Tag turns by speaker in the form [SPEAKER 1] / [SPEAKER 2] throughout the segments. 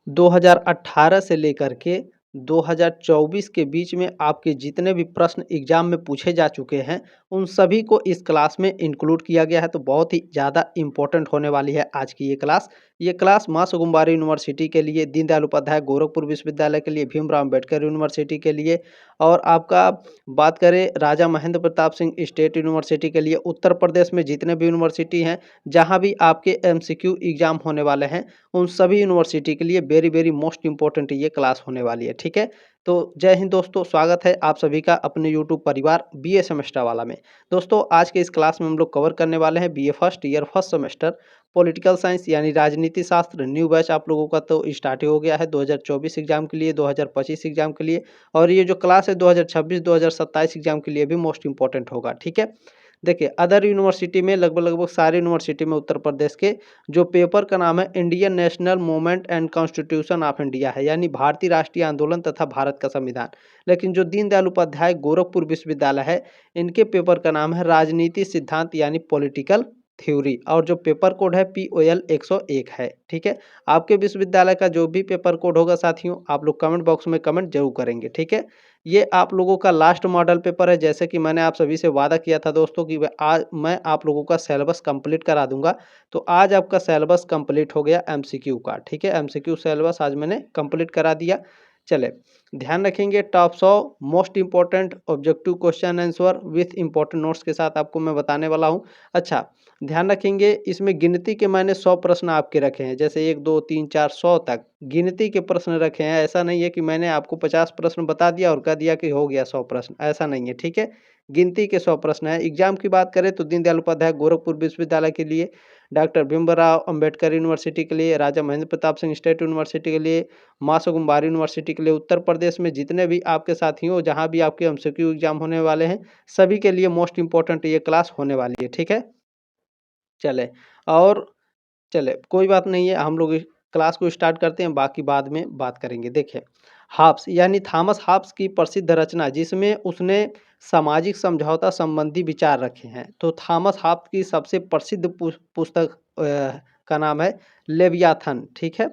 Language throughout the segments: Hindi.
[SPEAKER 1] 2018 से लेकर के 2024 के बीच में आपके जितने भी प्रश्न एग्जाम में पूछे जा चुके हैं, उन सभी को इस क्लास में इंक्लूड किया गया है। तो बहुत ही ज़्यादा इम्पोर्टेंट होने वाली है आज की ये क्लास। ये क्लास माँ सुकुमारी यूनिवर्सिटी के लिए, दीनदयाल उपाध्याय गोरखपुर विश्वविद्यालय के लिए, भीमराव अम्बेडकर यूनिवर्सिटी के लिए, और आपका बात करें राजा महेंद्र प्रताप सिंह स्टेट यूनिवर्सिटी के लिए, उत्तर प्रदेश में जितने भी यूनिवर्सिटी हैं, जहाँ भी आपके MCQ एग्जाम होने वाले हैं, उन सभी यूनिवर्सिटी के लिए वेरी वेरी मोस्ट इंपॉर्टेंट ये क्लास होने वाली है। ठीक है, तो जय हिंद दोस्तों, स्वागत है आप सभी का अपने यूट्यूब परिवार BA सेमेस्टर वाला में। दोस्तों आज के इस क्लास में हम लोग कवर करने वाले हैं BA first year first semester political science यानी राजनीति शास्त्र। न्यू बैच आप लोगों का तो स्टार्ट हो गया है 2024 एग्जाम के लिए, 2025 एग्जाम के लिए, और ये जो क्लास है 2026-2027 एग्जाम के लिए भी मोस्ट इंपॉर्टेंट होगा। ठीक है, देखिए अदर यूनिवर्सिटी में लगभग सारी यूनिवर्सिटी में उत्तर प्रदेश के जो पेपर का नाम है Indian national movement and constitution of India है, यानी भारतीय राष्ट्रीय आंदोलन तथा भारत का संविधान। लेकिन जो दीनदयाल उपाध्याय गोरखपुर विश्वविद्यालय है, इनके पेपर का नाम है राजनीति सिद्धांत यानी पॉलिटिकल थ्योरी, और जो पेपर कोड है POL 101 है। ठीक है, आपके विश्वविद्यालय का जो भी पेपर कोड होगा साथियों, आप लोग कमेंट बॉक्स में कमेंट जरूर करेंगे। ठीक है, ये आप लोगों का लास्ट मॉडल पेपर है। जैसे कि मैंने आप सभी से वादा किया था दोस्तों कि आज मैं आप लोगों का सिलेबस कंप्लीट करा दूंगा, तो आज आपका सिलेबस कंप्लीट हो गया MCQ का। ठीक है, MCQ सिलेबस आज मैंने कंप्लीट करा दिया। चले, ध्यान रखेंगे top 100 most important objective question answer with important notes के साथ आपको मैं बताने वाला हूँ। अच्छा, ध्यान रखेंगे इसमें गिनती के मैंने 100 प्रश्न आपके रखे हैं, जैसे 1 2 3 4 100 तक गिनती के प्रश्न रखे हैं। ऐसा नहीं है कि मैंने आपको 50 प्रश्न बता दिया और कह दिया कि हो गया 100 प्रश्न, ऐसा नहीं है। ठीक है, गिनती के 100 प्रश्न है। एग्जाम की बात करें तो दीनदयाल उपाध्याय गोरखपुर विश्वविद्यालय के लिए, डॉक्टर भीमराव अंबेडकर यूनिवर्सिटी के लिए, राजा महेंद्र प्रताप सिंह स्टेट यूनिवर्सिटी के लिए, माँ सुकुमारी यूनिवर्सिटी के लिए, उत्तर प्रदेश में जितने भी आपके साथी हो जहाँ भी आपके MCQ एग्जाम होने वाले हैं, सभी के लिए मोस्ट इंपॉर्टेंट ये क्लास होने वाली है। ठीक है, चले, और चले कोई बात नहीं है, हम लोग इस क्लास को स्टार्ट करते हैं, बाकी बाद में बात करेंगे। देखिए हाब्स यानी थॉमस हाब्स की प्रसिद्ध रचना जिसमें उसने सामाजिक समझौता संबंधी विचार रखे हैं, तो थॉमस हाब्स की सबसे प्रसिद्ध पुस्तक का नाम है लेवियाथन। ठीक है,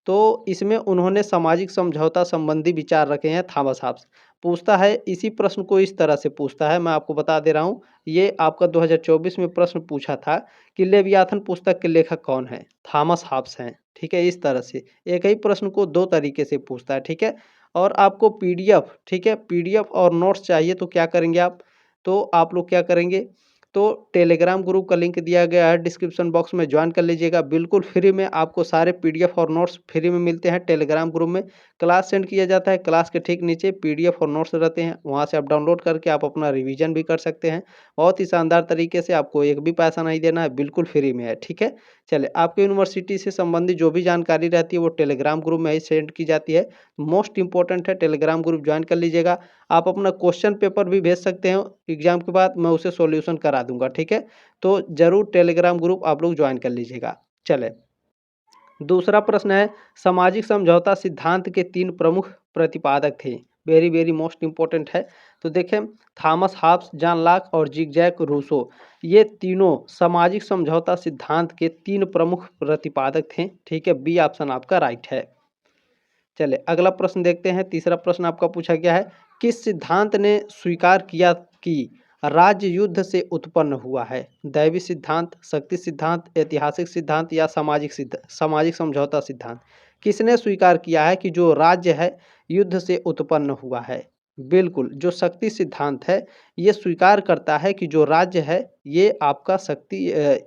[SPEAKER 1] तो इसमें उन्होंने सामाजिक समझौता संबंधी विचार रखे हैं थॉमस हाब्स। पूछता है इसी प्रश्न को इस तरह से पूछता है, मैं आपको बता दे रहा हूँ, ये आपका 2024 में प्रश्न पूछा था कि लेवियाथन पुस्तक के लेखक कौन है? थॉमस हाब्स हैं। ठीक है, इस तरह से एक ही प्रश्न को दो तरीके से पूछता है। ठीक है, और आपको PDF, ठीक है, PDF और नोट्स चाहिए तो क्या करेंगे आप, तो आप लोग क्या करेंगे, तो टेलीग्राम ग्रुप का लिंक दिया गया है डिस्क्रिप्शन बॉक्स में, ज्वाइन कर लीजिएगा। बिल्कुल फ्री में आपको सारे PDF और नोट्स फ्री में मिलते हैं टेलीग्राम ग्रुप में। क्लास सेंड किया जाता है, क्लास के ठीक नीचे PDF और नोट्स रहते हैं, वहाँ से आप डाउनलोड करके आप अपना रिवीजन भी कर सकते हैं। बहुत ही शानदार तरीके से, आपको एक भी पैसा नहीं देना है, बिल्कुल फ्री में है। ठीक है, चलिए, आपके यूनिवर्सिटी से संबंधित जो भी जानकारी रहती है वो टेलीग्राम ग्रुप में ही सेंड की जाती है। मोस्ट इंपॉर्टेंट है, टेलीग्राम ग्रुप ज्वाइन कर लीजिएगा। आप अपना क्वेश्चन पेपर भी भेज सकते हैं, एग्जाम के बाद मैं उसे सॉल्यूशन करा दूंगा। ठीक है, तो जरूर टेलीग्राम ग्रुप आप लोग ज्वाइन कर लीजिएगा। चले, दूसरा प्रश्न है सामाजिक समझौता सिद्धांत के 3 प्रमुख प्रतिपादक थे। वेरी वेरी मोस्ट इंपॉर्टेंट है। तो देखें, थॉमस हाब्स, जॉन लॉक और जिग-जैक रूसो, ये तीनों सामाजिक समझौता सिद्धांत के 3 प्रमुख प्रतिपादक थे। ठीक है, B ऑप्शन आपका राइट है। चले, अगला प्रश्न देखते हैं। तीसरा प्रश्न आपका पूछा गया है, किस सिद्धांत ने स्वीकार किया कि राज्य युद्ध से उत्पन्न हुआ है? दैवी सिद्धांत, शक्ति सिद्धांत, ऐतिहासिक सिद्धांत या सामाजिक समझौता सिद्धांत? किसने स्वीकार किया है कि जो राज्य है युद्ध से उत्पन्न हुआ है? बिल्कुल, जो शक्ति सिद्धांत है ये स्वीकार करता है कि जो राज्य है ये आपका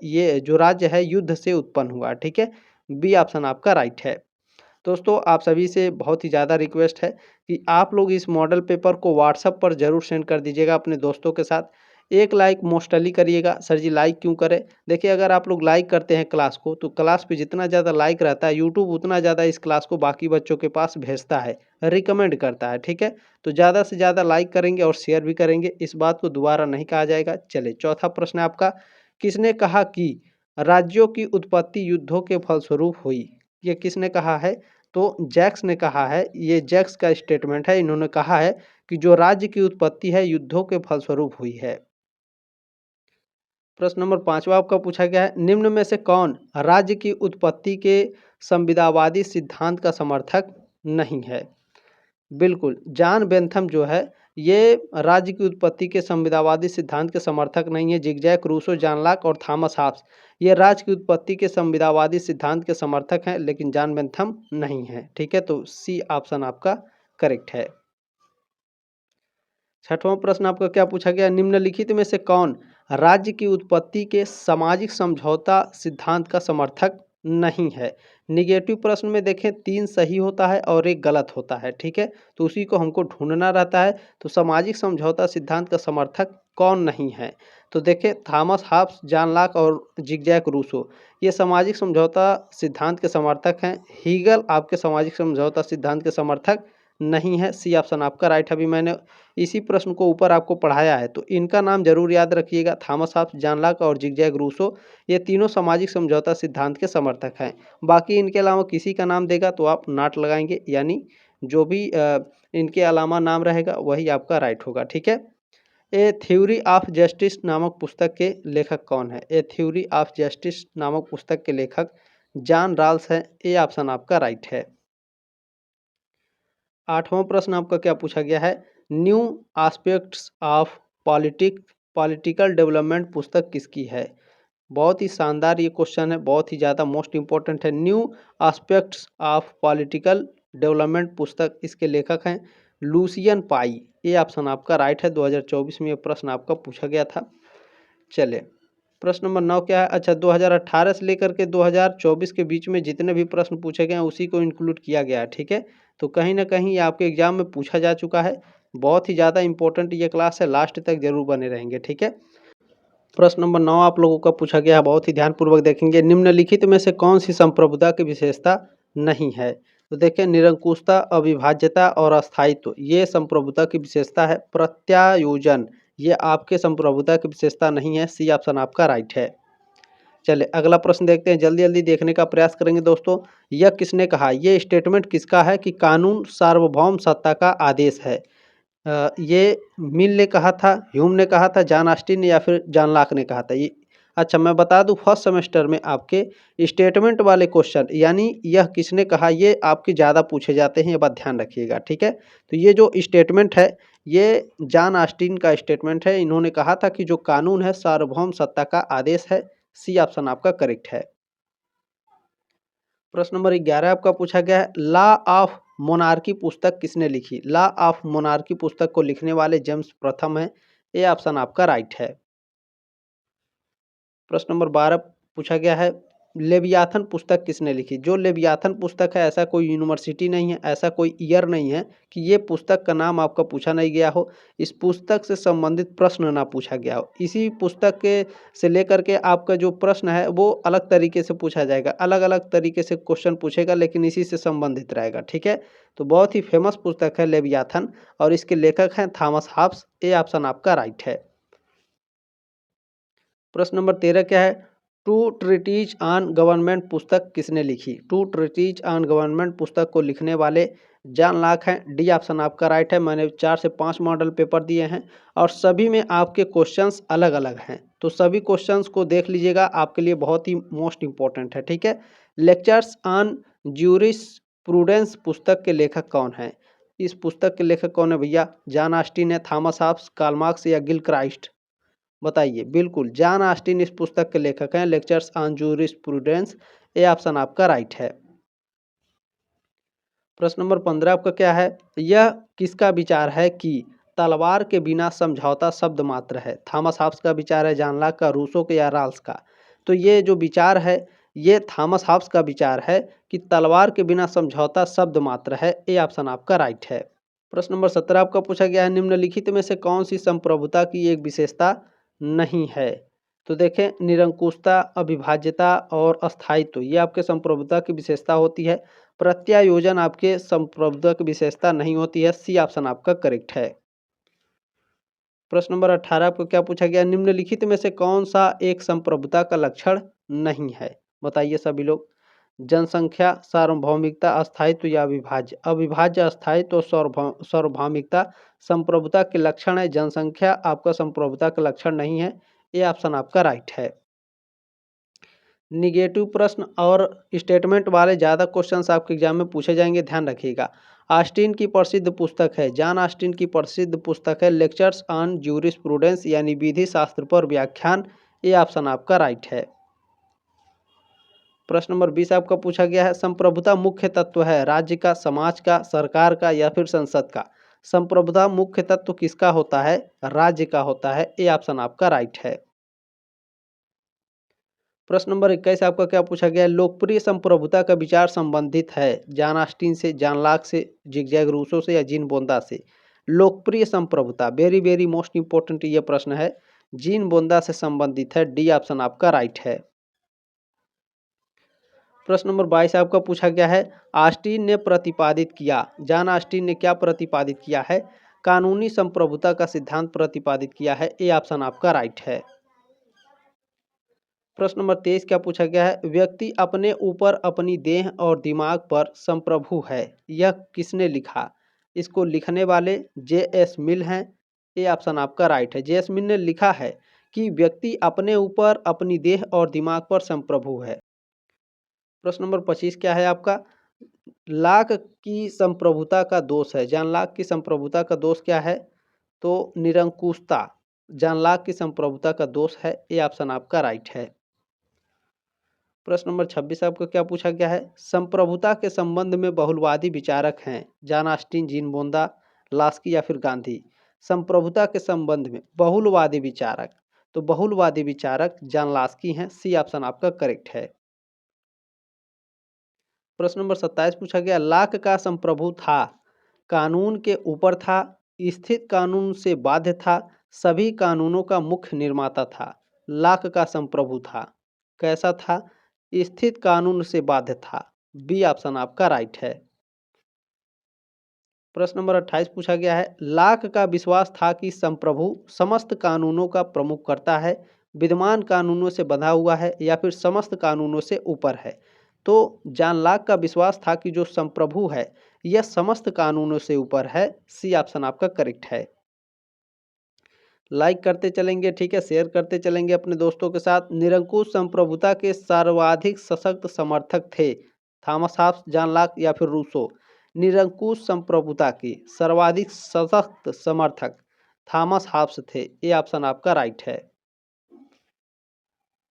[SPEAKER 1] ये जो राज्य है युद्ध से उत्पन्न हुआ। ठीक है, B ऑप्शन आपका राइट है। दोस्तों आप सभी से बहुत ही ज़्यादा रिक्वेस्ट है कि आप लोग इस मॉडल पेपर को व्हाट्सएप पर ज़रूर सेंड कर दीजिएगा अपने दोस्तों के साथ। एक लाइक मोस्टली करिएगा। सर जी लाइक क्यों करें? देखिए, अगर आप लोग लाइक करते हैं क्लास को, तो क्लास पे जितना ज़्यादा लाइक रहता है यूट्यूब उतना ज़्यादा इस क्लास को बाकी बच्चों के पास भेजता है, रिकमेंड करता है। ठीक है, तो ज़्यादा से ज़्यादा लाइक करेंगे और शेयर भी करेंगे, इस बात को दोबारा नहीं कहा जाएगा। चलिए, चौथा प्रश्न है आपका, किसने कहा कि राज्यों की उत्पत्ति युद्धों के फलस्वरूप हुई? ये किसने कहा है? तो जैक्स ने कहा है, ये जैक्स का स्टेटमेंट है। इन्होंने कहा है कि जो राज्य की उत्पत्ति है युद्धों के फलस्वरूप हुई है। प्रश्न नंबर 5वां आपका पूछा गया है, निम्न में से कौन राज्य की उत्पत्ति के संविदावादी सिद्धांत का समर्थक नहीं है? बिल्कुल, जॉन बेंथम जो है, ये राज्य की उत्पत्ति के संविदावादी सिद्धांत के समर्थक नहीं है। ज़िगज़ैक रूसो, जॉन लॉक और थॉमस हॉब्स ये राज्य की उत्पत्ति के संविदावादी सिद्धांत के समर्थक हैं, लेकिन जॉन बेंथम नहीं है। ठीक है, तो सी ऑप्शन आपका करेक्ट है। 6वां प्रश्न आपका क्या पूछा गया, निम्नलिखित में से कौन राज्य की उत्पत्ति के सामाजिक समझौता सिद्धांत का समर्थक नहीं है? निगेटिव प्रश्न में देखें 3 सही होता है और 1 गलत होता है। ठीक है, तो उसी को हमको ढूंढना रहता है। तो सामाजिक समझौता सिद्धांत का समर्थक कौन नहीं है? तो देखें थॉमस हॉब्स, जॉन लॉक और ज़िगज़ैक रूसो ये सामाजिक समझौता सिद्धांत के समर्थक हैं। हीगल आपके सामाजिक समझौता सिद्धांत के समर्थक नहीं है। सी ऑप्शन आपका राइट है। अभी मैंने इसी प्रश्न को ऊपर आपको पढ़ाया है, तो इनका नाम जरूर याद रखिएगा। थॉमस हॉब्स, जॉन लॉक और ज़िगज़ैक रूसो ये तीनों सामाजिक समझौता सिद्धांत के समर्थक हैं। बाकी इनके अलावा किसी का नाम देगा तो आप नॉट लगाएंगे, यानी जो भी इनके अलावा नाम रहेगा वही आपका राइट होगा। ठीक है, ए थ्योरी ऑफ जस्टिस नामक पुस्तक के लेखक कौन है? ए थ्योरी ऑफ जस्टिस नामक पुस्तक के लेखक जॉन रॉल्स हैं। ए ऑप्शन आपका राइट है। 8वां प्रश्न आपका क्या पूछा गया है, new aspects of political development पुस्तक किसकी है? बहुत ही शानदार ये क्वेश्चन है, बहुत ही ज़्यादा मोस्ट इंपॉर्टेंट है। New aspects of political development पुस्तक इसके लेखक हैं लूसियन पाई। ये ऑप्शन आपका राइट है। 2024 में ये प्रश्न आपका पूछा गया था। चलिए, प्रश्न नंबर 9 क्या है? अच्छा, 2018 से लेकर के 2024 के बीच में जितने भी प्रश्न पूछे गए हैं उसी को इंक्लूड किया गया है। ठीक है, तो कहीं ना कहीं ये आपके एग्जाम में पूछा जा चुका है। बहुत ही ज़्यादा इंपॉर्टेंट ये क्लास है, लास्ट तक जरूर बने रहेंगे। ठीक है, प्रश्न नंबर 9 आप लोगों का पूछा गया है, बहुत ही ध्यानपूर्वक देखेंगे। निम्नलिखित में से कौन सी संप्रभुता की विशेषता नहीं है? तो देखें, निरंकुशता, अविभाज्यता और अस्थायित्व ये संप्रभुता की विशेषता है। प्रत्यायोजन ये आपके संप्रभुता की विशेषता नहीं है। सी ऑप्शन आपका राइट है। चलिए, अगला प्रश्न देखते हैं, जल्दी जल्दी देखने का प्रयास करेंगे दोस्तों। यह किसने कहा? ये स्टेटमेंट किसका है कि कानून सार्वभौम सत्ता का आदेश है? ये मिल ने कहा था, ह्यूम ने कहा था, जॉन ऑस्टिन ने या फिर जॉन लॉक ने कहा था? ये अच्छा, मैं बता दूं फर्स्ट सेमेस्टर में आपके स्टेटमेंट वाले क्वेश्चन यानी यह किसने कहा ये आपके ज़्यादा पूछे जाते हैं, ये बात ध्यान रखिएगा। ठीक है, तो ये जो स्टेटमेंट है ये जॉन ऑस्टिन का स्टेटमेंट है। इन्होंने कहा था कि जो कानून है सार्वभौम सत्ता का आदेश है। सी ऑप्शन आपका करेक्ट है। प्रश्न नंबर 11 आपका पूछा गया है, लॉ ऑफ मोनार्की पुस्तक किसने लिखी? लॉ ऑफ मोनार्की पुस्तक को लिखने वाले जेम्स प्रथम है। ये ऑप्शन आपका राइट है। प्रश्न नंबर 12 पूछा गया है, लेवियाथन पुस्तक किसने लिखी? जो लेवियाथन पुस्तक है ऐसा कोई यूनिवर्सिटी नहीं है, ऐसा कोई ईयर नहीं है कि ये पुस्तक का नाम आपका पूछा नहीं गया हो, इस पुस्तक से संबंधित प्रश्न ना पूछा गया हो। इसी पुस्तक के से लेकर के आपका जो प्रश्न है वो अलग तरीके से पूछा जाएगा, अलग अलग तरीके से क्वेश्चन पूछेगा, लेकिन इसी से संबंधित रहेगा। ठीक है, तो बहुत ही फेमस पुस्तक है लेवियाथन और इसके लेखक हैं थॉमस हॉब्स। ये ऑप्शन आपका राइट है। प्रश्न नंबर 13 क्या है? टू ट्रीटीज ऑन गवर्नमेंट पुस्तक किसने लिखी? टू ट्रीटीज ऑन गवर्नमेंट पुस्तक को लिखने वाले जॉन लॉक हैं। डी ऑप्शन आपका राइट है। मैंने 4 से 5 मॉडल पेपर दिए हैं और सभी में आपके क्वेश्चंस अलग अलग हैं, तो सभी क्वेश्चंस को देख लीजिएगा, आपके लिए बहुत ही मोस्ट इंपॉर्टेंट है। ठीक है, लेक्चर्स ऑन ज्यूरिस प्रूडेंस पुस्तक के लेखक कौन है? इस पुस्तक के लेखक कौन है भैया? जॉन ऑस्टिन है, थॉमस हॉब्स, कार्ल मार्क्स या गिल क्राइस्ट? बताइए। बिल्कुल, जॉन ऑस्टिन इस पुस्तक के लेखक हैं, लेक्चर्स ऑन जूरिस्प्रूडेंस। ये ऑप्शन आपका राइट है। प्रश्न नंबर 15 आपका क्या है? यह किसका विचार है कि तलवार के बिना समझौता शब्द मात्र है? थॉमस हॉब्स का विचार है, जॉन लॉक का, रूसो के या रॉल्स का? तो ये जो विचार है ये थॉमस हॉब्स का विचार है कि तलवार के बिना समझौता शब्द मात्र है। ये ऑप्शन आपका राइट है। प्रश्न नंबर 17 आपका पूछा गया है, निम्नलिखित में से कौन सी संप्रभुता की एक विशेषता नहीं है? तो देखें, निरंकुशता, अविभाज्यता और अस्थायित्व ये आपके संप्रभुता की विशेषता होती है। प्रत्यायोजन आपके संप्रभुता की विशेषता नहीं होती है। सी ऑप्शन आपका करेक्ट है। प्रश्न नंबर 18 आपको क्या पूछा गया? निम्नलिखित में से कौन सा एक संप्रभुता का लक्षण नहीं है? बताइए सभी लोग। जनसंख्या, सार्वभौमिकता, अस्थायित्व या अविभाज्य? अविभाज्य, अस्थायित्व और सार्वभौमिकता संप्रभुता के लक्षण है। जनसंख्या आपका संप्रभुता का लक्षण नहीं है। ये ऑप्शन आपका राइट है। निगेटिव प्रश्न और स्टेटमेंट वाले ज़्यादा क्वेश्चंस आपके एग्जाम में पूछे जाएंगे, ध्यान रखिएगा। ऑस्टिन की प्रसिद्ध पुस्तक है, जॉन ऑस्टिन की प्रसिद्ध पुस्तक है लेक्चर्स ऑन ज्यूरिस्प्रूडेंस यानी विधि शास्त्र पर व्याख्यान। ये ऑप्शन आपका राइट है। प्रश्न नंबर 20 आपका पूछा गया है, संप्रभुता मुख्य तत्व है राज्य का, समाज का, सरकार का या फिर संसद का। संप्रभुता मुख्य तत्व किसका होता है? राज्य का होता है। ये ऑप्शन आपका राइट है। प्रश्न नंबर 21 आपका क्या पूछा गया है, लोकप्रिय संप्रभुता का विचार संबंधित है जॉन ऑस्टिन से, जॉन लॉक से, जिगजैग रूसो से या जीन बोंदा से। लोकप्रिय संप्रभुता, वेरी वेरी मोस्ट इंपॉर्टेंट ये प्रश्न है, जीन बोंदा से संबंधित है। डी ऑप्शन आपका राइट है। प्रश्न नंबर 22 आपका पूछा गया है, ऑस्टिन ने प्रतिपादित किया, जॉन ऑस्टिन ने क्या प्रतिपादित किया है? कानूनी संप्रभुता का सिद्धांत प्रतिपादित किया है। ए ऑप्शन आपका राइट है। प्रश्न नंबर 23 क्या पूछा गया है, व्यक्ति अपने ऊपर, अपनी देह और दिमाग पर संप्रभु है, यह किसने लिखा? इसको लिखने वाले जे.एस. मिल हैं। ये ऑप्शन आपका राइट है। जे.एस. मिल ने लिखा है कि व्यक्ति अपने ऊपर, अपनी देह और दिमाग पर संप्रभु है। प्रश्न नंबर 25 क्या है आपका, लाक की संप्रभुता का दोष है, जॉन लॉक की संप्रभुता का दोष क्या है? तो निरंकुशता, जॉन लॉक की संप्रभुता का दोष है। ये ऑप्शन आपका राइट है। प्रश्न नंबर 26 आपको क्या पूछा गया है, संप्रभुता के संबंध में बहुलवादी विचारक हैं, जॉन ऑस्टिन, जीन बोंदा, लास्की या फिर गांधी। संप्रभुता के संबंध में बहुलवादी विचारक, तो बहुलवादी विचारक जॉन लास्की हैं। सी ऑप्शन आपका करेक्ट है। प्रश्न नंबर 27 पूछा गया, लाक का संप्रभु था, कानून के ऊपर था, स्थित कानून से बाध्य था, सभी कानूनों का मुख्य निर्माता था। लाक का संप्रभु था, कैसा था? स्थित कानून से बाध्य था। बी ऑप्शन आपका राइट है। प्रश्न नंबर 28 पूछा गया है, लाक का विश्वास था कि संप्रभु समस्त कानूनों का प्रमुख करता है, विद्यमान कानूनों से बंधा हुआ है या फिर समस्त कानूनों से ऊपर है। तो जॉन लॉक का विश्वास था कि जो संप्रभु है यह समस्त कानूनों से ऊपर है। सी ऑप्शन आपका करेक्ट है। लाइक करते चलेंगे, ठीक है, शेयर करते चलेंगे अपने दोस्तों के साथ। निरंकुश संप्रभुता के सर्वाधिक सशक्त समर्थक थे थॉमस हॉब्स, जॉन लॉक या फिर रूसो। निरंकुश संप्रभुता के सर्वाधिक सशक्त समर्थक थॉमस हॉब्स थे। ये ऑप्शन आपका राइट है।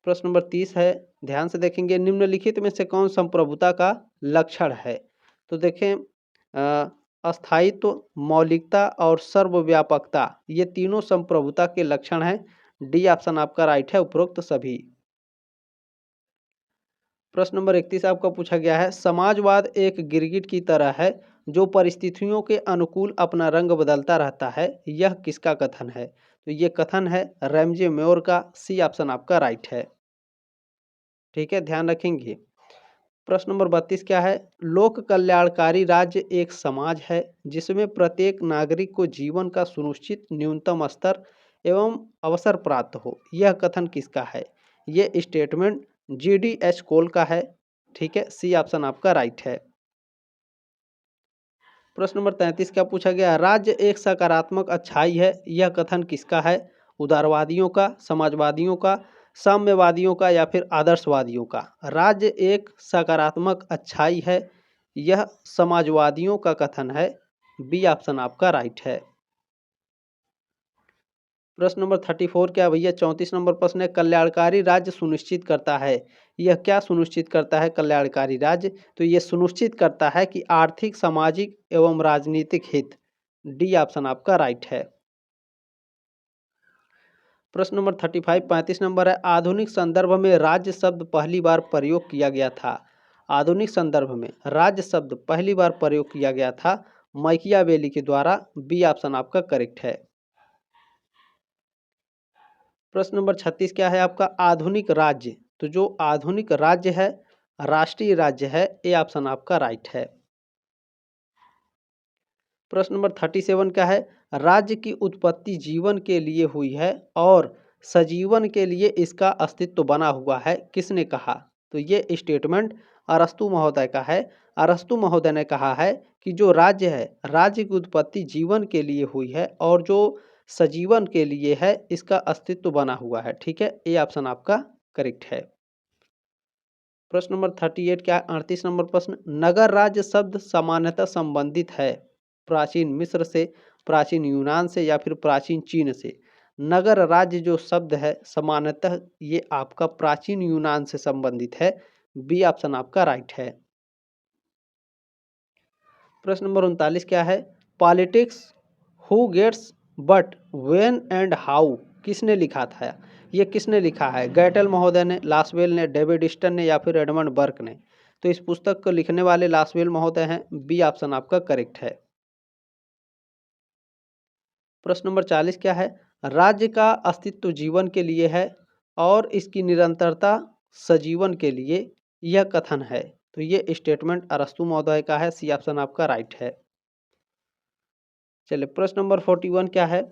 [SPEAKER 1] प्रश्न नंबर 30 है, ध्यान से देखेंगे, निम्नलिखित में से कौन संप्रभुता का लक्षण है? तो देखें, अस्थायित्व, मौलिकता और सर्वव्यापकता, ये तीनों संप्रभुता के लक्षण हैं। डी ऑप्शन आपका राइट है, उपरोक्त सभी। प्रश्न नंबर 31 आपका पूछा गया है, समाजवाद एक गिरगिट की तरह है जो परिस्थितियों के अनुकूल अपना रंग बदलता रहता है, यह किसका कथन है? तो ये कथन है रैमजे मेयर का। सी ऑप्शन आपका राइट है। ठीक है, ध्यान रखेंगे। प्रश्न नंबर 32 क्या है, लोक कल्याणकारी राज्य एक समाज है जिसमें प्रत्येक नागरिक को जीवन का सुनिश्चित न्यूनतम स्तर एवं अवसर प्राप्त हो, यह कथन किसका है? ये स्टेटमेंट जी.डी.एच. कोल का है। ठीक है, सी ऑप्शन आपका राइट है। प्रश्न नंबर 33 क्या पूछा गया, राज्य एक सकारात्मक अच्छाई है, यह कथन किसका है? उदारवादियों का, समाजवादियों का, साम्यवादियों का या फिर आदर्शवादियों का। राज्य एक सकारात्मक अच्छाई है, यह समाजवादियों का कथन है। बी ऑप्शन आपका राइट है। प्रश्न नंबर 34 क्या भैया, 34 नंबर प्रश्न है, कल्याणकारी राज्य सुनिश्चित करता है, यह क्या सुनिश्चित करता है कल्याणकारी राज्य? तो ये सुनिश्चित करता है कि आर्थिक, सामाजिक एवं राजनीतिक हित। डी ऑप्शन आपका राइट है। प्रश्न नंबर 35 35 नंबर है, आधुनिक संदर्भ में राज्य शब्द पहली बार प्रयोग किया गया था। आधुनिक संदर्भ में राज्य शब्द पहली बार प्रयोग किया गया था मैकियावेली के द्वारा। बी ऑप्शन आपका करेक्ट है। प्रश्न नंबर 36 क्या है आपका, आधुनिक राज्य, तो जो आधुनिक राज्य है राष्ट्रीय राज्य है। ए ऑप्शन आपका राइट है। प्रश्न नंबर 37 क्या है, राज्य की उत्पत्ति जीवन के लिए हुई है और सजीवन के लिए इसका अस्तित्व बना हुआ है, किसने कहा? तो ये स्टेटमेंट अरस्तु महोदय का है। अरस्तु महोदय ने कहा है कि जो राज्य है, राज्य की उत्पत्ति जीवन के लिए हुई है और जो सजीवन के लिए है, इसका अस्तित्व बना हुआ है। ठीक है, ए ऑप्शन आपका करेक्ट है। प्रश्न नंबर 38 क्या है? 38 नंबर प्रश्न, नगर राज्य शब्द सामान्यतः संबंधित है प्राचीन मिस्र से, प्राचीन यूनान से या फिर प्राचीन चीन से। नगर राज्य जो शब्द है सामान्यतः ये आपका प्राचीन यूनान से संबंधित है। बी ऑप्शन आपका राइट है। प्रश्न नंबर 39 क्या है? Politics who gets what when and how किसने लिखा था? ये किसने लिखा है? गैटल महोदय ने, लासवेल ने, डेविड ईस्टन ने या फिर एडमंड बर्क ने। तो इस पुस्तक को लिखने वाले लासवेल महोदय हैं। बी ऑप्शन आपका करेक्ट है। प्रश्न नंबर 40 क्या है? राज्य का अस्तित्व जीवन के लिए है और इसकी निरंतरता सजीवन के लिए, यह कथन है। तो ये स्टेटमेंट अरस्तु महोदय का है। सी ऑप्शन आपका राइट है। चलिए प्रश्न नंबर 41 क्या है?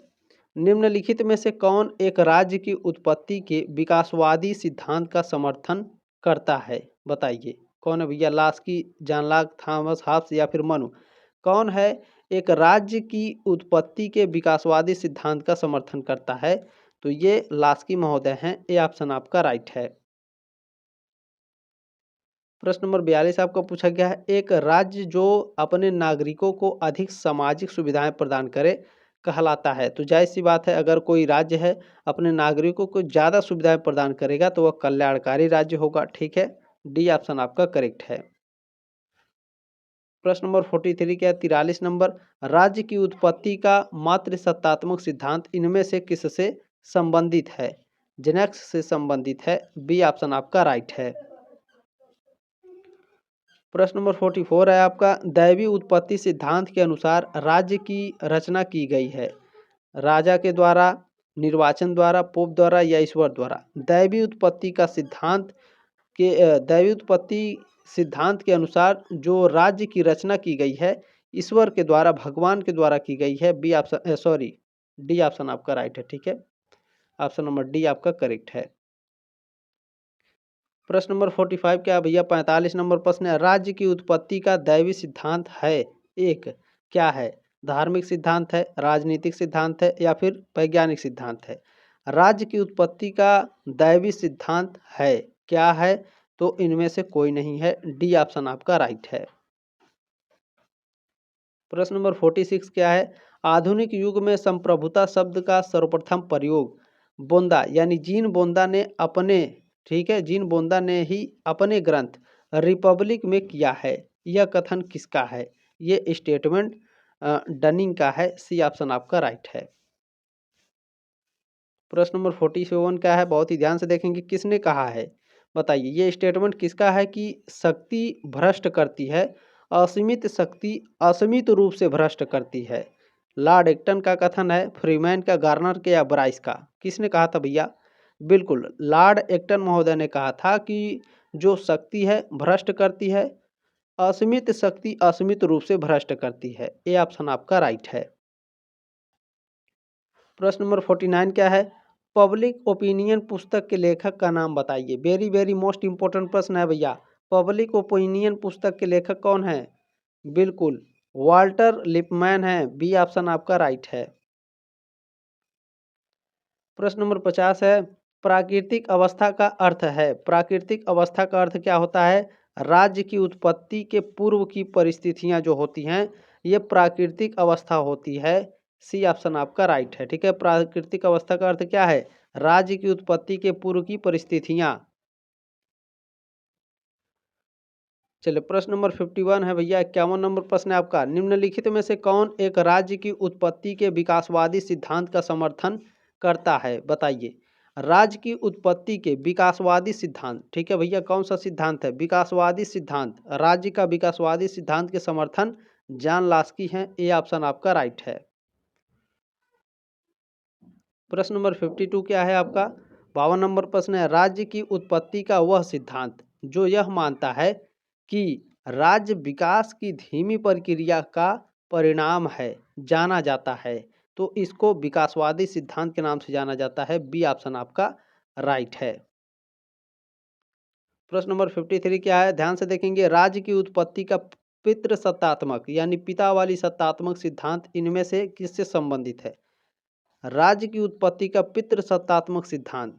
[SPEAKER 1] निम्नलिखित में से कौन एक राज्य की उत्पत्ति के विकासवादी सिद्धांत का समर्थन करता है? बताइए कौन है भैया? Laski, John Locke, Thomas Hobbes या फिर मनु? कौन है एक राज्य की उत्पत्ति के विकासवादी सिद्धांत का समर्थन करता है? तो ये लास्की महोदय हैं। ए ऑप्शन आपका राइट है। प्रश्न नंबर 42 आपका पूछा गया है, एक राज्य जो अपने नागरिकों को अधिक सामाजिक सुविधाएं प्रदान करे कहलाता है। तो जाहिर सी बात है, अगर कोई राज्य है अपने नागरिकों को ज़्यादा सुविधाएं प्रदान करेगा तो वह कल्याणकारी राज्य होगा। ठीक है, डी ऑप्शन आपका करेक्ट है। प्रश्न नंबर 43 क्या है? 43 नंबर, राज्य की उत्पत्ति का मात्र सत्तात्मक सिद्धांत इनमें से किससे संबंधित है? जेनेक्स से संबंधित है। बी ऑप्शन आपका राइट है। प्रश्न नंबर 44 है आपका, दैवी उत्पत्ति सिद्धांत के अनुसार राज्य की रचना की गई है राजा के द्वारा, निर्वाचन द्वारा, पोप द्वारा या ईश्वर द्वारा। दैवी उत्पत्ति का सिद्धांत दैवी उत्पत्ति सिद्धांत के अनुसार जो राज्य की रचना की गई है ईश्वर के द्वारा, भगवान के द्वारा की गई है। B option sorry D option आपका राइट है। ठीक है, ऑप्शन नंबर डी आपका करेक्ट है। प्रश्न नंबर 45 क्या भैया? 45 नंबर प्रश्न है, राज्य की उत्पत्ति का दैवी सिद्धांत है एक, क्या है? धार्मिक सिद्धांत है, राजनीतिक सिद्धांत है या फिर वैज्ञानिक सिद्धांत है? राज्य की उत्पत्ति का दैवी सिद्धांत है, क्या है? तो इनमें से कोई नहीं है। डी ऑप्शन आपका राइट है। प्रश्न नंबर 46 क्या है? आधुनिक युग में संप्रभुता शब्द का सर्वप्रथम प्रयोग बोंदा यानी जीन बोंदा ने अपने, ठीक है, जीन बोंदा ने ही अपने ग्रंथ रिपब्लिक में किया है। यह कथन किसका है? ये स्टेटमेंट डनिंग का है। सी ऑप्शन आपका राइट है। प्रश्न नंबर 47 क्या है? बहुत ही ध्यान से देखेंगे, किसने कहा है? बताइए ये स्टेटमेंट किसका है कि शक्ति भ्रष्ट करती है, असीमित शक्ति असीमित रूप से भ्रष्ट करती है? लॉर्ड एक्टन का कथन है, फ्रीमैन का, गार्नर के या ब्राइस का? किसने कहा था भैया? बिल्कुल लॉर्ड एक्टन महोदय ने कहा था कि जो शक्ति है भ्रष्ट करती है, असीमित शक्ति असीमित रूप से भ्रष्ट करती है। ये ऑप्शन आपका राइट है। प्रश्न नंबर 49 क्या है? पब्लिक ओपिनियन पुस्तक के लेखक का नाम बताइए। वेरी वेरी मोस्ट इंपॉर्टेंट प्रश्न है भैया। पब्लिक ओपिनियन पुस्तक के लेखक कौन है? बिल्कुल वाल्टर लिपमैन है। बी ऑप्शन आपका राइट है। प्रश्न नंबर 50 है, प्राकृतिक अवस्था का अर्थ है, प्राकृतिक अवस्था का अर्थ क्या होता है? राज्य की उत्पत्ति के पूर्व की परिस्थितियां जो होती हैं ये प्राकृतिक अवस्था होती है। सी ऑप्शन आपका राइट है। ठीक है, प्राकृतिक अवस्था का अर्थ क्या है? राज्य की उत्पत्ति के पूर्व की परिस्थितियां। चलिए प्रश्न नंबर 51 है भैया, 51 नंबर प्रश्न है आपका, निम्नलिखित में से कौन एक राज्य की उत्पत्ति के विकासवादी सिद्धांत का समर्थन करता है? बताइए राज्य की उत्पत्ति के विकासवादी सिद्धांत। ठीक है भैया, कौन सा सिद्धांत है? विकासवादी सिद्धांत। राज्य का विकासवादी सिद्धांत के समर्थन जॉन लास्की हैं। ए ऑप्शन आपका राइट है। प्रश्न नंबर 52 क्या है आपका? 52 नंबर प्रश्न है, राज्य की उत्पत्ति का वह सिद्धांत जो यह मानता है कि राज्य विकास की धीमी प्रक्रिया का परिणाम है जाना जाता है, तो इसको विकासवादी सिद्धांत के नाम से जाना जाता है। बी ऑप्शन आपका राइट है। प्रश्न नंबर 53 क्या है? ध्यान से देखेंगे, राज्य की उत्पत्ति का पितृसत्तात्मक यानी पिता वाली सत्तात्मक सिद्धांत इनमें से किससे संबंधित है? राज्य की उत्पत्ति का पितृसत्तात्मक सिद्धांत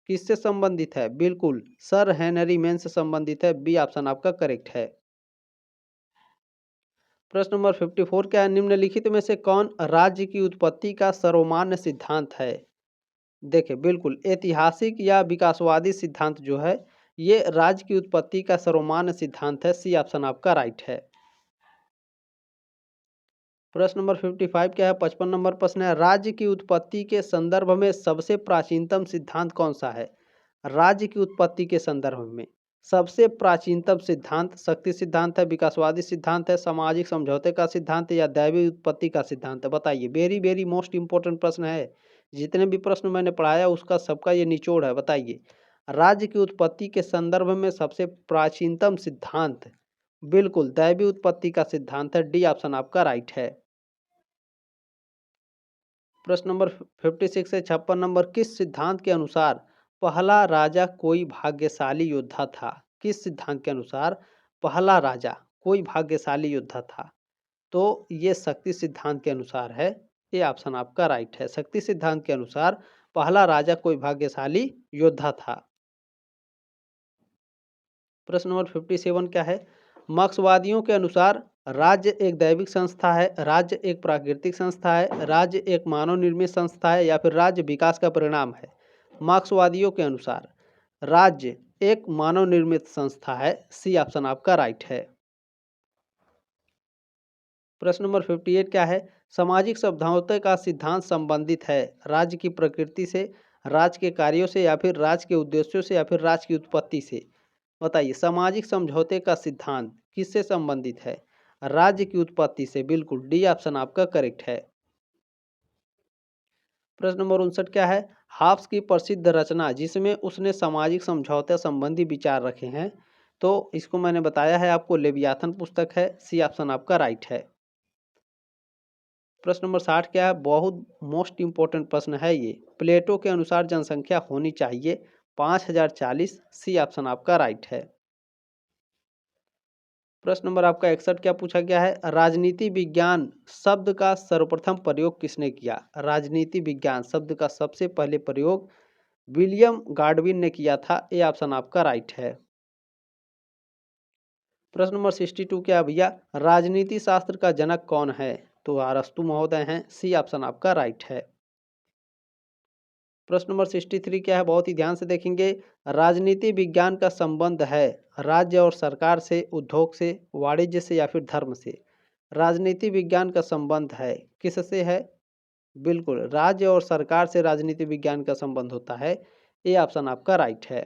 [SPEAKER 1] किससे संबंधित है? बिल्कुल सर हेनरी मैन से संबंधित है। बी ऑप्शन आपका करेक्ट है। प्रश्न नंबर 54 क्या है? निम्नलिखित में से कौन राज्य की उत्पत्ति का सर्वमान्य सिद्धांत है? देखिए बिल्कुल ऐतिहासिक या विकासवादी सिद्धांत जो है ये राज्य की उत्पत्ति का सर्वमान्य सिद्धांत है। सी ऑप्शन आपका राइट है। प्रश्न नंबर 55 क्या है? 55 नंबर प्रश्न है, राज्य की उत्पत्ति के संदर्भ में सबसे प्राचीनतम सिद्धांत कौन सा है? राज्य की उत्पत्ति के संदर्भ में सबसे प्राचीनतम सिद्धांत शक्ति सिद्धांत है, विकासवादी सिद्धांत है, सामाजिक समझौते का सिद्धांत है या दैवीय उत्पत्ति का सिद्धांत है? बताइए। वेरी वेरी मोस्ट इंपॉर्टेंट प्रश्न है। जितने भी प्रश्न मैंने पढ़ाया उसका सबका ये निचोड़ है। बताइए राज्य की उत्पत्ति के संदर्भ में सबसे प्राचीनतम सिद्धांत बिल्कुल दैवीय उत्पत्ति का सिद्धांत है। डी ऑप्शन आपका राइट है। प्रश्न नंबर 56 से 56 नंबर किस सिद्धांत के अनुसार पहला राजा कोई भाग्यशाली योद्धा था? किस सिद्धांत के अनुसार पहला राजा कोई भाग्यशाली योद्धा था? तो ये शक्ति सिद्धांत के अनुसार है। ये ऑप्शन आपका राइट है। शक्ति सिद्धांत के अनुसार पहला राजा कोई भाग्यशाली योद्धा था। प्रश्न नंबर 57 क्या है? मार्क्सवादियों के अनुसार राज्य एक दैविक संस्था है, राज्य एक प्राकृतिक संस्था है, राज्य एक मानव निर्मित संस्था है या फिर राज्य विकास का परिणाम है? मार्क्सवादियों के अनुसार राज्य एक मानव निर्मित संस्था है। सी ऑप्शन आपका राइट है। प्रश्न नंबर 58 क्या है? सामाजिक समझौते का सिद्धांत संबंधित है राज्य की प्रकृति से, राज्य के कार्यों से या फिर राज्य के उद्देश्यों से या फिर राज्य की उत्पत्ति से? बताइए सामाजिक समझौते का सिद्धांत किससे संबंधित है? राज्य की उत्पत्ति से। बिल्कुल डी ऑप्शन आपका करेक्ट है। प्रश्न नंबर 59 क्या है? हाब्स की प्रसिद्ध रचना जिसमें उसने सामाजिक समझौते संबंधी विचार रखे हैं, तो इसको मैंने बताया है आपको, लेवियाथन पुस्तक है। सी ऑप्शन आपका राइट है। प्रश्न नंबर 60 क्या है? बहुत मोस्ट इंपॉर्टेंट प्रश्न है ये। प्लेटो के अनुसार जनसंख्या होनी चाहिए 5040। सी ऑप्शन आपका राइट है। प्रश्न नंबर आपका 61 क्या पूछा गया है? राजनीति विज्ञान शब्द का सर्वप्रथम प्रयोग किसने किया? राजनीति विज्ञान शब्द का सबसे पहले प्रयोग विलियम गाडविन ने किया था। ए ऑप्शन आपका राइट है। प्रश्न नंबर 62 क्या है भैया? राजनीति शास्त्र का जनक कौन है? तो अरस्तु महोदय हैं। सी ऑप्शन आपका राइट है। प्रश्न नंबर 63 क्या है? बहुत ही ध्यान से देखेंगे। राजनीति विज्ञान का संबंध है राज्य और सरकार से, उद्योग से, वाणिज्य से या फिर धर्म से? राजनीति विज्ञान का संबंध है किससे है? बिल्कुल राज्य और सरकार से राजनीति विज्ञान का संबंध होता है। ये ऑप्शन आपका राइट है।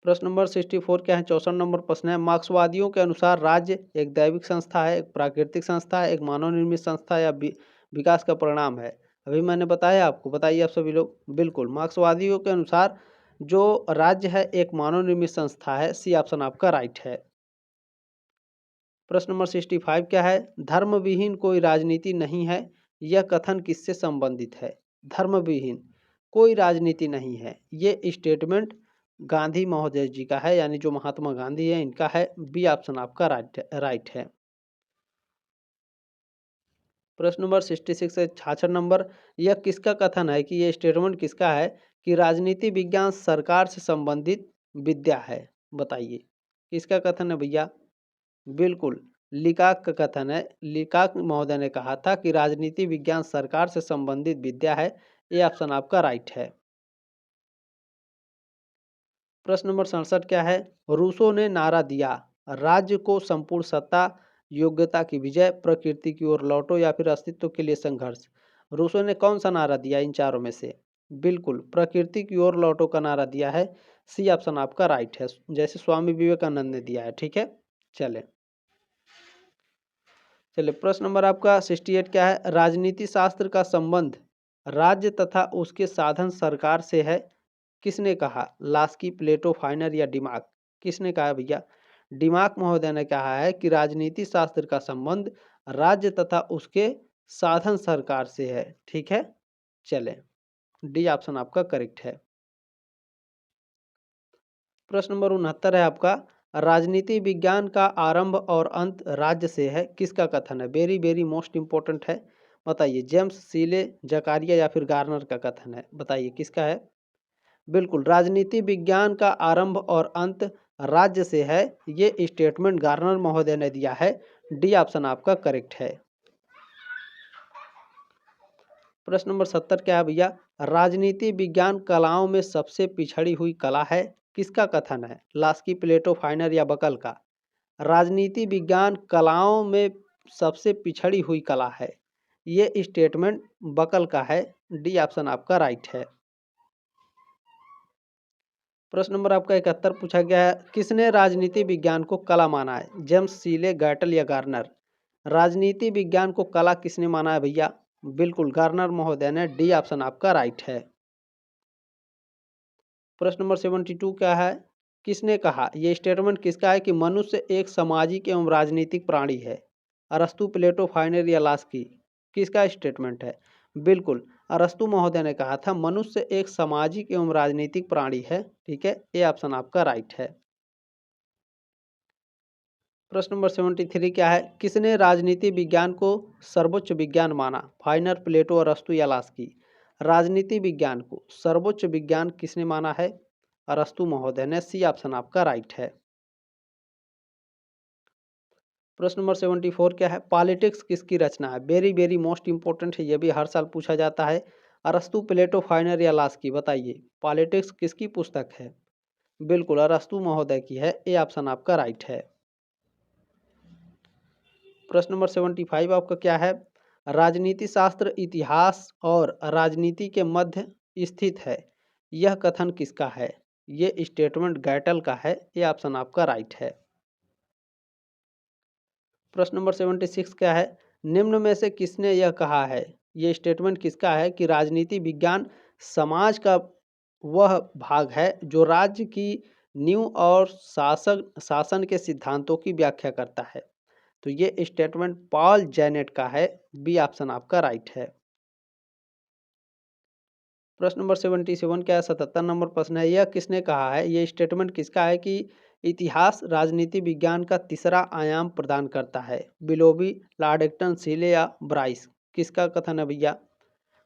[SPEAKER 1] प्रश्न नंबर 64 क्या है? 64 नंबर प्रश्न है, मार्क्सवादियों के अनुसार राज्य एक दैविक संस्था है, एक प्राकृतिक संस्था है, एक मानव निर्मित संस्था या विकास का परिणाम है? अभी मैंने बताया आपको, बताइए आप सभी लोग। बिल्कुल मार्क्सवादियों के अनुसार जो राज्य है एक मानव निर्मित संस्था है। सी ऑप्शन आपका राइट है। प्रश्न नंबर 65 क्या है? धर्म विहीन कोई राजनीति नहीं है, यह कथन किससे संबंधित है? धर्म विहीन कोई राजनीति नहीं है, ये स्टेटमेंट गांधी महोदय जी का है, यानी जो महात्मा गांधी है इनका है। बी ऑप्शन आपका राइट है। प्रश्न नंबर 66 से 66 नंबर, यह किसका कथन है कि ये स्टेटमेंट किसका है कि राजनीति विज्ञान सरकार से संबंधित विद्या है? बताइए किसका कथन है भैया? बिल्कुल लिकाक का कथन है। लिकाक महोदय ने कहा था कि राजनीति विज्ञान सरकार से संबंधित विद्या है। ये ऑप्शन आपका राइट है। प्रश्न नंबर 67 क्या है? रूसो ने नारा दिया राज्य को संपूर्ण सत्ता, योग्यता की विजय, प्रकृति की ओर लौटो या फिर अस्तित्व के लिए संघर्ष? रूसो ने कौन सा नारा दिया इन चारों में से? बिल्कुल प्रकृति की ओर लौटो का नारा दिया है। सी ऑप्शन आपका राइट है, जैसे स्वामी विवेकानंद ने दिया है। ठीक है, चले प्रश्न नंबर आपका 68 क्या है? राजनीति शास्त्र का संबंध राज्य तथा उसके साधन सरकार से है, किसने कहा? लास्की, प्लेटो, फाइनर या डिमाक? किसने कहा भैया? डिमाक महोदय ने कहा है कि राजनीति शास्त्र का संबंध राज्य तथा उसके साधन सरकार से है। ठीक है, चले डी ऑप्शन आपका करेक्ट है। प्रश्न नंबर 69 है आपका, राजनीति विज्ञान का आरंभ और अंत राज्य से है, किसका कथन है? वेरी वेरी मोस्ट इंपॉर्टेंट है। बताइए, जेम्स सीले, जकारिया या फिर गार्नर का कथन है? बताइए किसका है? बिल्कुल, राजनीति विज्ञान का आरंभ और अंत राज्य से है। ये स्टेटमेंट गार्नर महोदय ने दिया है। डी ऑप्शन आपका करेक्ट है। प्रश्न नंबर 70 क्या है भैया? राजनीति विज्ञान कलाओं में सबसे पिछड़ी हुई कला है। किसका कथन है? लास्की, प्लेटो, फाइनर या बकल का? राजनीति विज्ञान कलाओं में सबसे पिछड़ी हुई कला है। ये स्टेटमेंट बकल का है। डी ऑप्शन आपका राइट है। प्रश्न नंबर आपका 71 पूछा गया है, किसने राजनीति विज्ञान को कला माना है? जेम्स सीले, गैटल या गार्नर? राजनीति विज्ञान को कला किसने माना है भैया? बिल्कुल, गार्नर महोदय ने। डी ऑप्शन आपका राइट है। प्रश्न नंबर 72 क्या है? किसने कहा? यह स्टेटमेंट किसका है कि मनुष्य एक सामाजिक एवं राजनीतिक प्राणी है? अरस्तु, प्लेटो, फाइनर या लास्की? किसका स्टेटमेंट है? बिल्कुल, अरस्तु महोदय ने कहा था मनुष्य एक सामाजिक एवं राजनीतिक प्राणी है। ठीक है, ये ऑप्शन आपका राइट है। प्रश्न नंबर 73 क्या है? किसने राजनीति विज्ञान को सर्वोच्च विज्ञान माना? फाइनर, प्लेटो, अरस्तु या लास्की? राजनीति विज्ञान को सर्वोच्च विज्ञान किसने माना है? अरस्तु महोदय ने। सी ऑप्शन आपका राइट है। प्रश्न नंबर 74 क्या है? पॉलिटिक्स किसकी रचना है? वेरी वेरी मोस्ट इंपॉर्टेंट है, यह भी हर साल पूछा जाता है। अरस्तु, प्लेटो, फाइनर या लास्की? बताइए, पॉलिटिक्स किसकी पुस्तक है? बिल्कुल, अरस्तु महोदय की है। ए ऑप्शन आपका राइट है। प्रश्न नंबर 75 आपका क्या है? राजनीति शास्त्र इतिहास और राजनीति के मध्य स्थित है। यह कथन किसका है? ये स्टेटमेंट गैटल का है। ये ऑप्शन आपका राइट है। प्रश्न नंबर 76 क्या है? निम्न में से किसने यह कहा है? ये स्टेटमेंट किसका है कि राजनीति विज्ञान समाज का वह भाग है जो राज्य की नींव और शासन के सिद्धांतों की व्याख्या करता है। तो ये स्टेटमेंट पॉल जेनेट का है। बी ऑप्शन आपका राइट है। प्रश्न नंबर 77 क्या है? 77 नंबर प्रश्न है, यह किसने कहा है? ये स्टेटमेंट किसका है कि इतिहास राजनीति विज्ञान का तीसरा आयाम प्रदान करता है? बिलोबी, लॉर्ड एक्टन, सीले या ब्राइस? किसका कथन है भैया?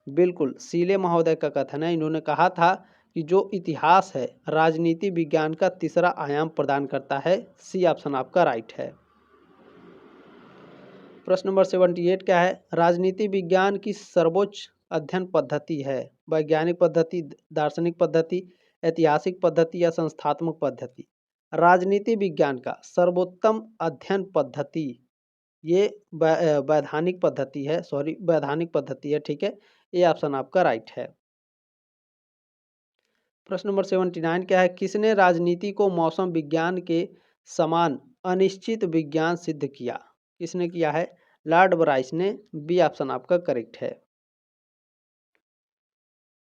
[SPEAKER 1] बिल्कुल, सीले महोदय का कथन है। इन्होंने कहा था कि जो इतिहास है राजनीति विज्ञान का तीसरा आयाम प्रदान करता है। सी ऑप्शन आपका राइट है। प्रश्न नंबर 78 क्या है? राजनीति विज्ञान की सर्वोच्च अध्ययन पद्धति है? वैज्ञानिक पद्धति, दार्शनिक पद्धति, ऐतिहासिक पद्धति या संस्थात्मक पद्धति? राजनीति विज्ञान का सर्वोत्तम अध्ययन पद्धति ये वैधानिक पद्धति है, वैधानिक पद्धति है। ठीक है, ये ऑप्शन आपका राइट है। प्रश्न नंबर 79 क्या है? किसने राजनीति को मौसम विज्ञान के समान अनिश्चित विज्ञान सिद्ध किया? किसने किया है? लॉर्ड ब्राइस ने। बी ऑप्शन आपका करेक्ट है।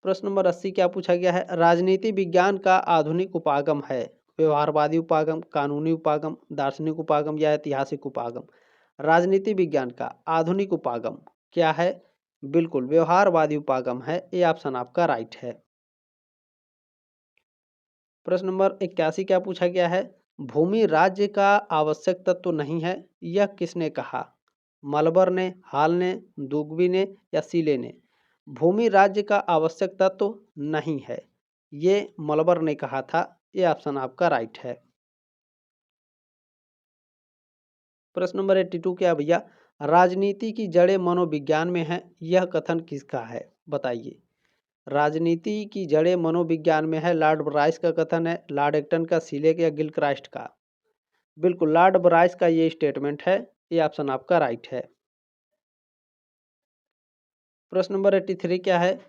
[SPEAKER 1] प्रश्न नंबर 80 क्या पूछा गया है? राजनीति विज्ञान का आधुनिक उपागम है? व्यवहारवादी उपागम, कानूनी उपागम, दार्शनिक उपागम या ऐतिहासिक उपागम? राजनीति विज्ञान का आधुनिक उपागम क्या है? बिल्कुल, व्यवहारवादी उपागम है। ये ऑप्शन आपका राइट है। प्रश्न नंबर 81 क्या पूछा गया है? भूमि राज्य का आवश्यक तत्व नहीं है, यह किसने कहा? मलबर ने, हाल ने, दुगवी ने या सीले ने? भूमि राज्य का आवश्यक तत्व नहीं है, ये मलबर ने कहा था। ये ऑप्शन आपका राइट है। प्रश्न नंबर 82 क्या भैया? राजनीति की जड़ें मनोविज्ञान में है, यह कथन किसका है? बताइए। राजनीति की जड़ें मनोविज्ञान में है, लॉर्ड ब्राइस का कथन है, लॉर्ड एक्टन का, सीले या गिलक्रास्ट का? बिल्कुल, लॉर्ड ब्राइस का ये स्टेटमेंट है। ये ऑप्शन आपका राइट है। प्रश्न नंबर 83 क्या है?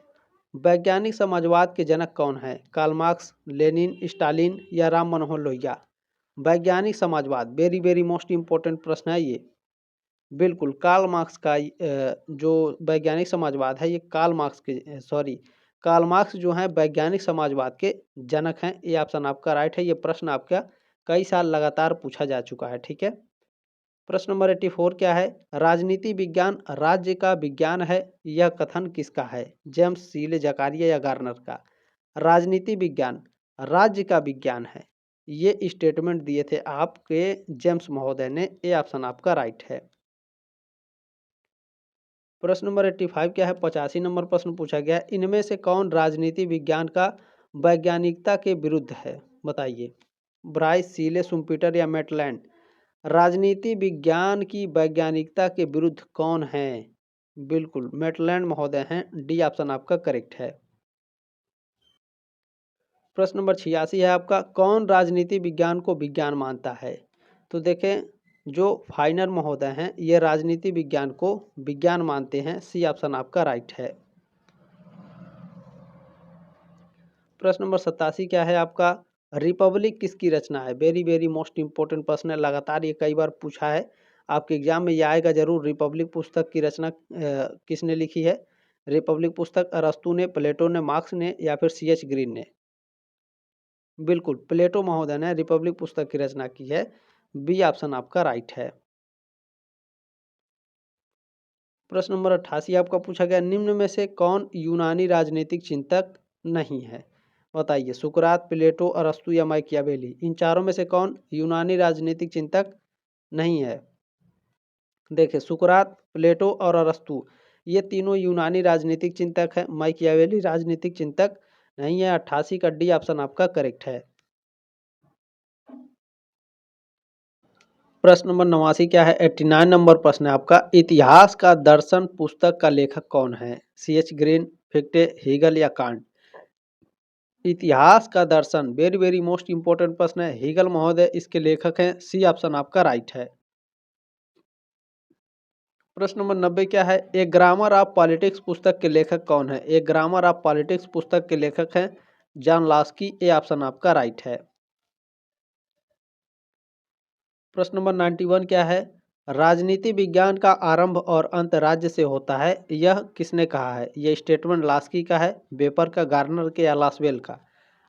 [SPEAKER 1] वैज्ञानिक समाजवाद के जनक कौन है? कार्ल मार्क्स, लेनिन, स्टालिन या राम मनोहर लोहिया? वैज्ञानिक समाजवाद वेरी वेरी मोस्ट इंपॉर्टेंट प्रश्न है ये। बिल्कुल, कार्ल मार्क्स का जो वैज्ञानिक समाजवाद है ये कार्ल मार्क्स जो हैं वैज्ञानिक समाजवाद के जनक हैं। ये ऑप्शन आपका राइट है। ये प्रश्न आपका कई साल लगातार पूछा जा चुका है। ठीक है। प्रश्न नंबर 84 क्या है? राजनीति विज्ञान राज्य का विज्ञान है, यह कथन किसका है? जेम्स सीले, जकारिया या गार्नर का? राजनीति विज्ञान राज्य का विज्ञान है, ये स्टेटमेंट दिए थे आपके जेम्स महोदय ने। ये ऑप्शन आपका राइट है। प्रश्न नंबर 85 क्या है, 85 नंबर प्रश्न पूछा गया है, इनमें से कौन राजनीति विज्ञान का वैज्ञानिकता के विरुद्ध है? बताइए। ब्राइस, सीले, शुम्पीटर या मैटलैंड? राजनीति विज्ञान की वैज्ञानिकता के विरुद्ध कौन है? बिल्कुल मैटलैंड महोदय हैं। डी ऑप्शन आपका करेक्ट है। प्रश्न नंबर 86 है आपका, कौन राजनीति विज्ञान को विज्ञान मानता है? तो देखें, जो फाइनर महोदय हैं ये राजनीति विज्ञान को विज्ञान मानते हैं। सी ऑप्शन आपका राइट है। प्रश्न नंबर 87 क्या है आपका, रिपब्लिक किसकी रचना है? वेरी वेरी मोस्ट इंपॉर्टेंट प्रश्न है, लगातार ये कई बार पूछा है, आपके एग्जाम में ये आएगा जरूर। रिपब्लिक पुस्तक की रचना किसने लिखी है? रिपब्लिक पुस्तक अरस्तु ने, प्लेटो ने, मार्क्स ने या फिर C.H. ग्रीन ने? बिल्कुल प्लेटो महोदय ने रिपब्लिक पुस्तक की रचना की है। बी ऑप्शन आपका राइट है। प्रश्न नंबर 88 आपका पूछा गया, निम्न में से कौन यूनानी राजनीतिक चिंतक नहीं है? बताइए। सुकरात, प्लेटो, अरस्तु या माकियावेली? इन चारों में से कौन यूनानी राजनीतिक चिंतक नहीं है? देखिए, सुकरात, प्लेटो और अरस्तु ये तीनों यूनानी राजनीतिक चिंतक हैं। माकियावेली राजनीतिक चिंतक नहीं है। 88 का डी ऑप्शन आपका करेक्ट है। प्रश्न नंबर 89 क्या है, 89 नंबर प्रश्न है आपका, इतिहास का दर्शन पुस्तक का लेखक कौन है? C.H. ग्रीन, फिक्टे, हीगल या कांट? इतिहास का दर्शन वेरी वेरी मोस्ट इंपॉर्टेंट प्रश्न है, हीगल महोदय इसके लेखक हैं। सी ऑप्शन आपका राइट है। प्रश्न नंबर 90 क्या है, ए ग्रामर ऑफ पॉलिटिक्स पुस्तक के लेखक कौन है? ए ग्रामर ऑफ पॉलिटिक्स पुस्तक के लेखक हैं जॉन लॉस्की। ए ऑप्शन आपका राइट है। प्रश्न नंबर 91 क्या है, राजनीति विज्ञान का आरंभ और अंत राज्य से होता है, यह किसने कहा है? यह स्टेटमेंट लॉस्की का है, वेपर का, गार्नर के या लासवेल का?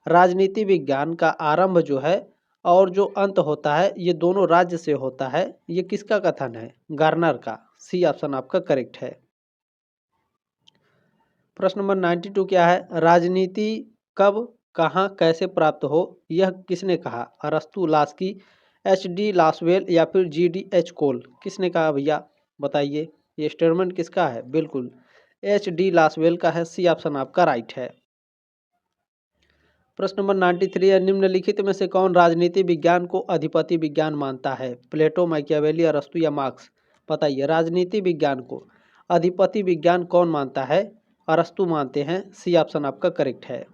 [SPEAKER 1] राजनीति विज्ञान का आरंभ जो है और जो अंत होता है ये दोनों राज्य से होता है, ये किसका कथन है? गार्नर का। सी ऑप्शन आपका करेक्ट है। प्रश्न नंबर 92 क्या है, राजनीति कब, कहाँ, कैसे प्राप्त हो, यह किसने कहा? अरस्तु, लास्की, H.D. लासवेल या फिर G.D.H. कोल? किसने कहा भैया? बताइए। ये स्टेटमेंट किसका है? बिल्कुल H.D. लासवेल का है। सी ऑप्शन आपका राइट है। प्रश्न नंबर 93 है, निम्नलिखित में से कौन राजनीति विज्ञान को अधिपति विज्ञान मानता है? प्लेटो, माकियावेली, अरस्तु या मार्क्स? बताइए। राजनीति विज्ञान को अधिपति विज्ञान कौन मानता है? अरस्तु मानते हैं। सी ऑप्शन आपका करेक्ट है।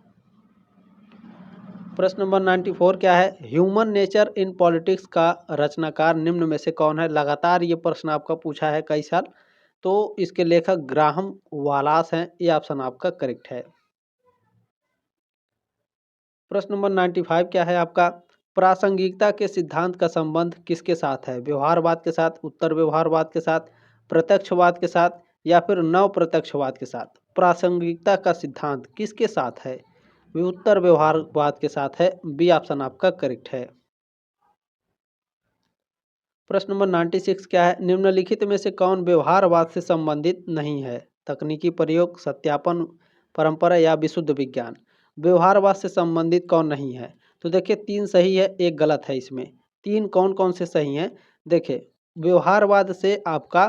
[SPEAKER 1] प्रश्न नंबर 94 क्या है, ह्यूमन नेचर इन पॉलिटिक्स का रचनाकार निम्न में से कौन है? लगातार ये प्रश्न आपका पूछा है कई साल, तो इसके लेखक ग्राहम वालास हैं। ये ऑप्शन आपका करेक्ट है। प्रश्न नंबर 95 क्या है आपका, प्रासंगिकता के सिद्धांत का संबंध किसके साथ है? व्यवहारवाद के साथ, उत्तर व्यवहारवाद के साथ, प्रत्यक्षवाद के साथ या फिर नव प्रत्यक्षवाद के साथ? प्रासंगिकता का सिद्धांत किसके साथ है? उत्तर व्यवहारवाद के साथ है। बी ऑप्शन आपका करेक्ट है। प्रश्न नंबर 96 क्या है, निम्नलिखित में से कौन व्यवहारवाद से संबंधित नहीं है? तकनीकी प्रयोग, सत्यापन, परंपरा या विशुद्ध विज्ञान? व्यवहारवाद से संबंधित कौन नहीं है? तो देखिए, 3 सही है, एक गलत है इसमें। 3 कौन कौन से सही हैं? देखिए, व्यवहारवाद से आपका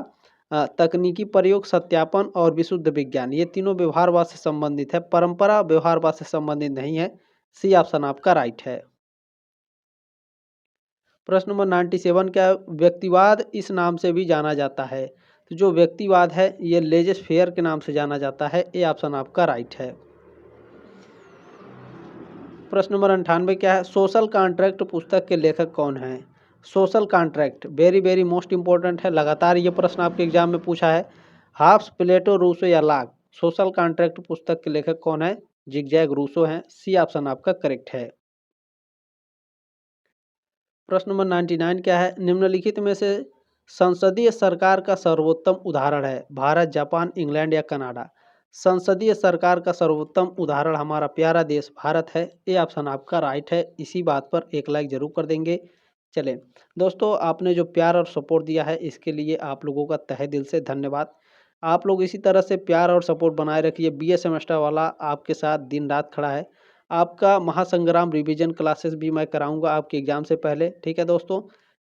[SPEAKER 1] तकनीकी प्रयोग, सत्यापन और विशुद्ध विज्ञान ये तीनों व्यवहारवाद से संबंधित है। परंपरा व्यवहारवाद से संबंधित नहीं है। सी ऑप्शन आपका राइट है। प्रश्न नंबर 97 क्या है, व्यक्तिवाद इस नाम से भी जाना जाता है? तो जो व्यक्तिवाद है ये लेजेस फेयर के नाम से जाना जाता है। ए ऑप्शन आपका राइट है। प्रश्न नंबर 98 क्या है, सोशल कॉन्ट्रैक्ट पुस्तक के लेखक कौन है? Social contract very very most important है, लगातार ये प्रश्न आपके एग्जाम में पूछा है। हाफ्स, प्लेटो, रूसो या लॉक? सोशल कॉन्ट्रैक्ट पुस्तक के लेखक कौन है? जिगजैग रूसो हैं। सी ऑप्शन आपका करेक्ट है। प्रश्न नंबर 99 क्या है, निम्नलिखित में से संसदीय सरकार का सर्वोत्तम उदाहरण है? भारत, जापान, इंग्लैंड या कनाडा? संसदीय सरकार का सर्वोत्तम उदाहरण हमारा प्यारा देश भारत है। ये ऑप्शन आपका राइट है। इसी बात पर एक लाइक जरूर कर देंगे। चलें दोस्तों, आपने जो प्यार और सपोर्ट दिया है इसके लिए आप लोगों का तहे दिल से धन्यवाद। आप लोग इसी तरह से प्यार और सपोर्ट बनाए रखिए। BA सेमेस्टर वाला आपके साथ दिन रात खड़ा है। आपका महासंग्राम रिवीजन क्लासेस भी मैं कराऊंगा आपके एग्जाम से पहले। ठीक है दोस्तों,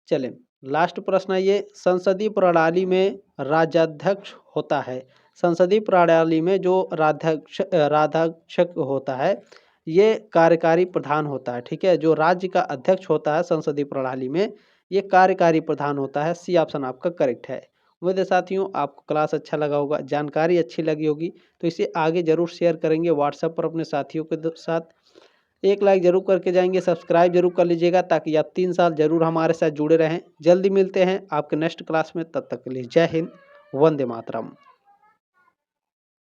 [SPEAKER 1] चलें लास्ट प्रश्न है ये, संसदीय प्रणाली में राज्याध्यक्ष होता है, संसदीय प्रणाली में जो राधाध्यक्ष होता है, ये कार्यकारी प्रधान होता है, ठीक है। जो राज्य का अध्यक्ष होता है संसदीय प्रणाली में, ये कार्यकारी प्रधान होता है। सी ऑप्शन आपका करेक्ट है। उम्मीद है साथियों आपको क्लास अच्छा लगा होगा, जानकारी अच्छी लगी होगी, तो इसे आगे जरूर शेयर करेंगे व्हाट्सएप पर अपने साथियों के साथ। एक लाइक जरूर करके जाएंगे, सब्सक्राइब जरूर कर लीजिएगा ताकि आप 3 साल जरूर हमारे साथ जुड़े रहें। जल्दी मिलते हैं आपके नेक्स्ट क्लास में, तब तक के लिए जय हिंद, वंदे मातरम।